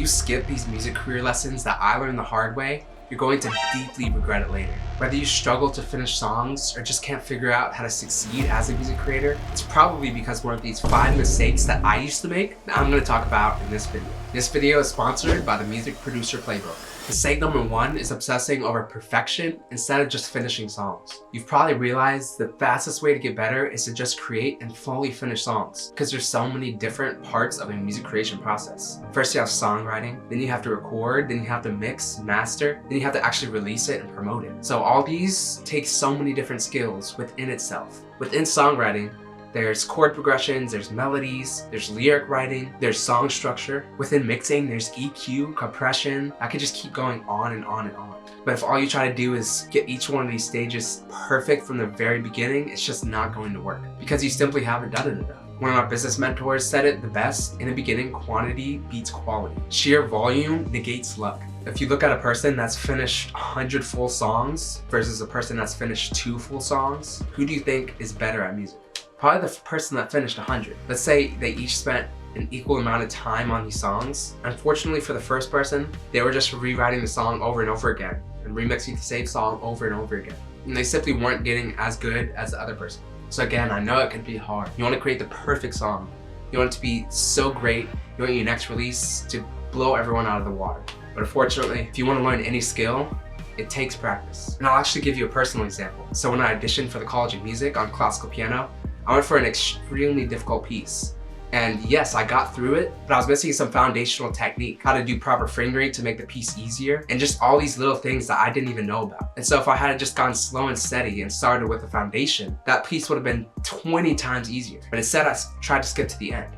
you skip these music career lessons that I learned the hard way, you're going to deeply regret it later. Whether you struggle to finish songs or just can't figure out how to succeed as a music creator, it's probably because one of these 5 mistakes that I used to make that I'm going to talk about in this video. This video is sponsored by the Music Producer Playbook. Mistake number 1 is obsessing over perfection instead of just finishing songs. You've probably realized the fastest way to get better is to just create and fully finish songs, because there's so many different parts of a music creation process. First you have songwriting, then you have to record, then you have to mix, master, then you have to actually release it and promote it. So all these take so many different skills within itself. Within songwriting, there's chord progressions, there's melodies, there's lyric writing, there's song structure. Within mixing, there's EQ, compression. I could just keep going on and on and on. But if all you try to do is get each one of these stages perfect from the very beginning, it's just not going to work because you simply haven't done it enough. One of my business mentors said it the best: in the beginning, quantity beats quality. Sheer volume negates luck. If you look at a person that's finished 100 full songs versus a person that's finished 2 full songs, who do you think is better at music? Probably the person that finished 100. Let's say they each spent an equal amount of time on these songs. Unfortunately for the first person, they were just rewriting the song over and over again and remixing the same song over and over again. And they simply weren't getting as good as the other person. So again, I know it can be hard. You want to create the perfect song. You want it to be so great. You want your next release to blow everyone out of the water. But unfortunately, if you want to learn any skill, it takes practice. And I'll actually give you a personal example. So when I auditioned for the College of Music on classical piano, I went for an extremely difficult piece. And yes, I got through it, but I was missing some foundational technique, how to do proper fingering to make the piece easier, and just all these little things that I didn't even know about. And so if I had just gone slow and steady and started with a foundation, that piece would have been 20 times easier. But instead, I tried to skip to the end.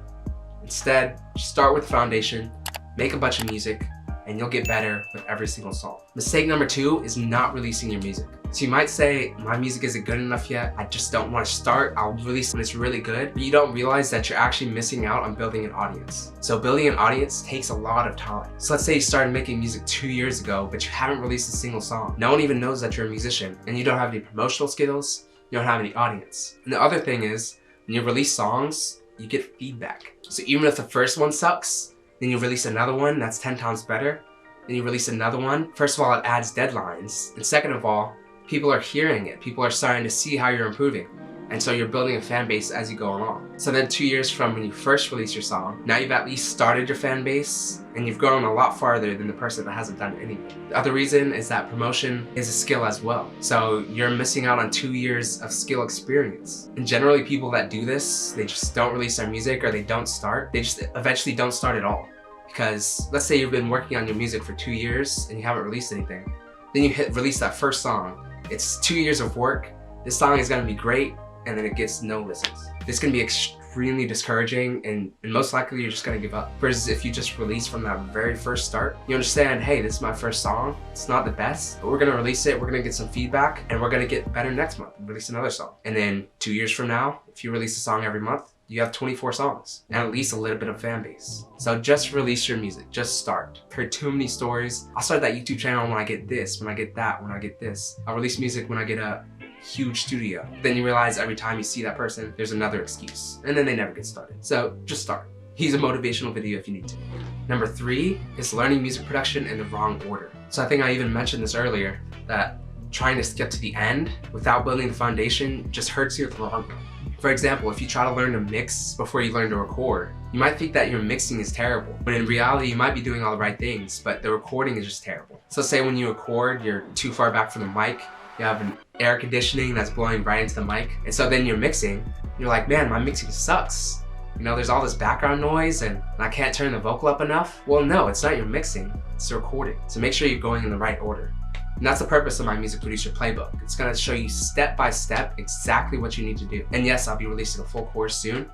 Instead, start with the foundation, make a bunch of music, and you'll get better with every single song. Mistake number 2 is not releasing your music. So you might say, my music isn't good enough yet, I just don't want to start, I'll release when it's really good, but you don't realize that you're actually missing out on building an audience. So building an audience takes a lot of time. So let's say you started making music 2 years ago, but you haven't released a single song. No one even knows that you're a musician, and you don't have any promotional skills, you don't have any audience. And the other thing is, when you release songs, you get feedback. So even if the first one sucks, then you release another one that's 10 times better, then you release another one. First of all, it adds deadlines, and second of all, people are hearing it. People are starting to see how you're improving. And so you're building a fan base as you go along. So then 2 years from when you first release your song, now you've at least started your fan base and you've grown a lot farther than the person that hasn't done anything. The other reason is that promotion is a skill as well. So you're missing out on 2 years of skill experience. And generally people that do this, they just don't release their music or they don't start. They just eventually don't start at all. Because let's say you've been working on your music for 2 years and you haven't released anything. Then you release that first song. It's 2 years of work. This song is gonna be great, and then it gets no listens. This can be extremely discouraging, and most likely you're just gonna give up. Versus if you just release from that very first start, you understand, hey, this is my first song. It's not the best, but we're gonna release it, we're gonna get some feedback, and we're gonna get better next month and release another song. And then 2 years from now, if you release a song every month, you have 24 songs and at least a little bit of fan base. So just release your music, just start. I've heard too many stories. I'll start that YouTube channel when I get this, when I get that, when I get this. I'll release music when I get a huge studio. Then you realize every time you see that person, there's another excuse. And then they never get started. So just start. Use a motivational video if you need to. Number 3 is learning music production in the wrong order. So I think I even mentioned this earlier, that trying to get to the end without building the foundation just hurts you at the long run. For example, if you try to learn to mix before you learn to record, you might think that your mixing is terrible, when in reality you might be doing all the right things, but the recording is just terrible. So say when you record, you're too far back from the mic, you have an air conditioning that's blowing right into the mic, and so then you're mixing, you're like, man, my mixing sucks. You know, there's all this background noise and I can't turn the vocal up enough. Well, no, it's not your mixing, it's the recording. So make sure you're going in the right order. And that's the purpose of my Music Producer Playbook. It's gonna show you step by step exactly what you need to do. And yes, I'll be releasing a full course soon.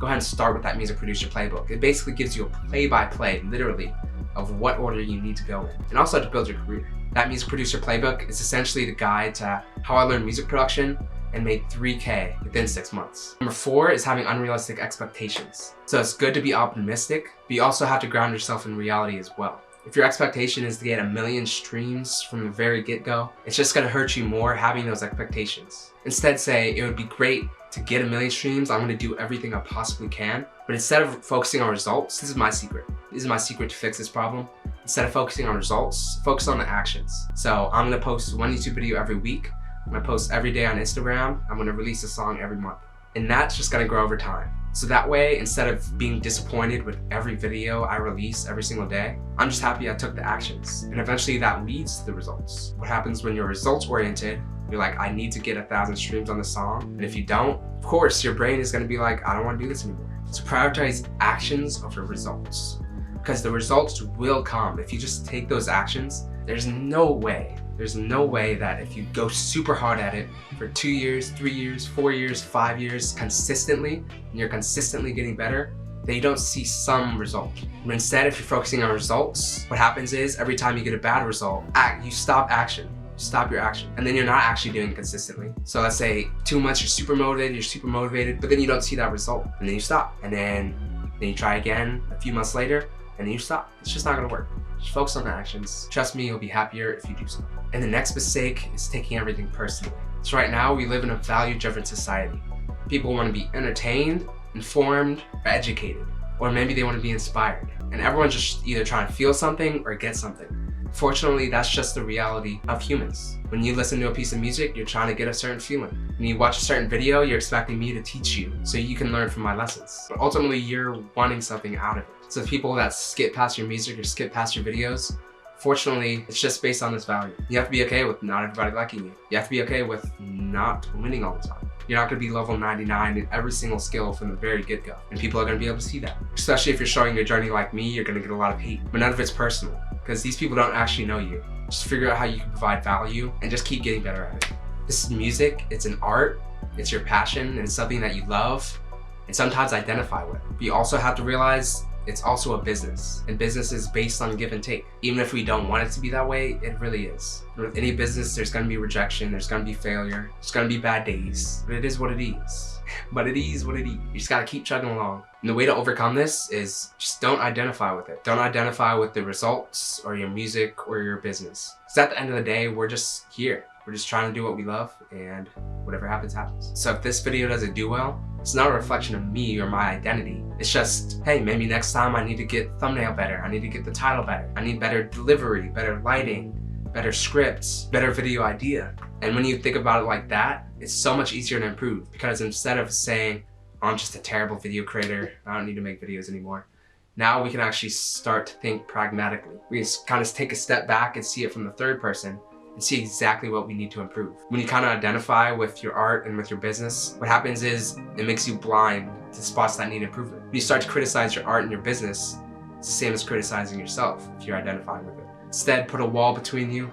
Go ahead and start with that Music Producer Playbook. It basically gives you a play-by-play, literally, of what order you need to go in. And also to build your career. That Music Producer Playbook is essentially the guide to how I learned music production and made $3K within 6 months. Number 4 is having unrealistic expectations. So it's good to be optimistic, but you also have to ground yourself in reality as well. If your expectation is to get 1 million streams from the very get-go, it's just gonna hurt you more having those expectations. Instead say, it would be great to get 1 million streams, I'm gonna do everything I possibly can. But instead of focusing on results, this is my secret. This is my secret to fix this problem. Instead of focusing on results, focus on the actions. So I'm gonna post 1 YouTube video every week. I'm gonna post every day on Instagram. I'm gonna release a song every month. And that's just gonna grow over time. So that way, instead of being disappointed with every video I release every single day, I'm just happy I took the actions. And eventually that leads to the results. What happens when you're results oriented, you're like, I need to get 1,000 streams on the song. And if you don't, of course, your brain is gonna be like, I don't wanna do this anymore. So prioritize actions over results, because the results will come. If you just take those actions, there's no way that if you go super hard at it for 2 years, 3 years, 4 years, 5 years, consistently, and you're consistently getting better, that you don't see some result. But instead, if you're focusing on results, what happens is every time you get a bad result, you stop action. Stop your action. And then you're not actually doing it consistently. So let's say 2 months you're super motivated, but then you don't see that result. And then you stop. And then you try again a few months later, and then you stop. It's just not gonna work. Just focus on the actions. Trust me, you'll be happier if you do so. And the next mistake is taking everything personally. So right now, we live in a value-driven society. People wanna be entertained, informed, or educated. Or maybe they wanna be inspired. And everyone's just either trying to feel something or get something. Fortunately, that's just the reality of humans. When you listen to a piece of music, you're trying to get a certain feeling. When you watch a certain video, you're expecting me to teach you so you can learn from my lessons. But ultimately, you're wanting something out of it. So the people that skip past your music or skip past your videos, fortunately, it's just based on this value. You have to be okay with not everybody liking you. You have to be okay with not winning all the time. You're not gonna be level 99 in every single skill from the very get-go. And people are gonna be able to see that. Especially if you're showing your journey like me, you're gonna get a lot of hate. But none of it's personal, because these people don't actually know you. Just figure out how you can provide value and just keep getting better at it. This is music, it's an art, it's your passion, and it's something that you love and sometimes identify with. But you also have to realize it's also a business, and business is based on give and take. Even if we don't want it to be that way, it really is. With any business, there's gonna be rejection, there's gonna be failure, there's gonna be bad days, but it is what it is. But it is what it is. You just gotta keep chugging along. And the way to overcome this is just don't identify with it. Don't identify with the results or your music or your business. Because at the end of the day, we're just here. We're just trying to do what we love, and whatever happens, happens. So if this video doesn't do well, it's not a reflection of me or my identity. It's just, hey, maybe next time I need to get thumbnail better. I need to get the title better. I need better delivery, better lighting, better scripts, better video idea. And when you think about it like that, it's so much easier to improve, because instead of saying, oh, I'm just a terrible video creator, I don't need to make videos anymore, now we can actually start to think pragmatically. We can kind of take a step back and see it from the third person and see exactly what we need to improve. When you kind of identify with your art and with your business, what happens is it makes you blind to spots that need improvement. When you start to criticize your art and your business, it's the same as criticizing yourself if you're identifying with it. Instead, put a wall between you,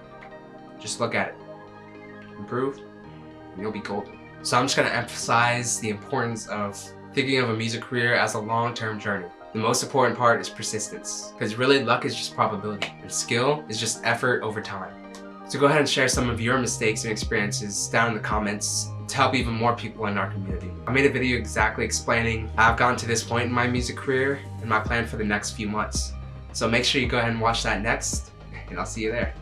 just look at it. Improve, and you'll be golden. So I'm just gonna emphasize the importance of thinking of a music career as a long-term journey. The most important part is persistence, because really luck is just probability, and skill is just effort over time. So go ahead and share some of your mistakes and experiences down in the comments to help even more people in our community. I made a video exactly explaining how I've gotten to this point in my music career and my plan for the next few months. So make sure you go ahead and watch that next, and I'll see you there.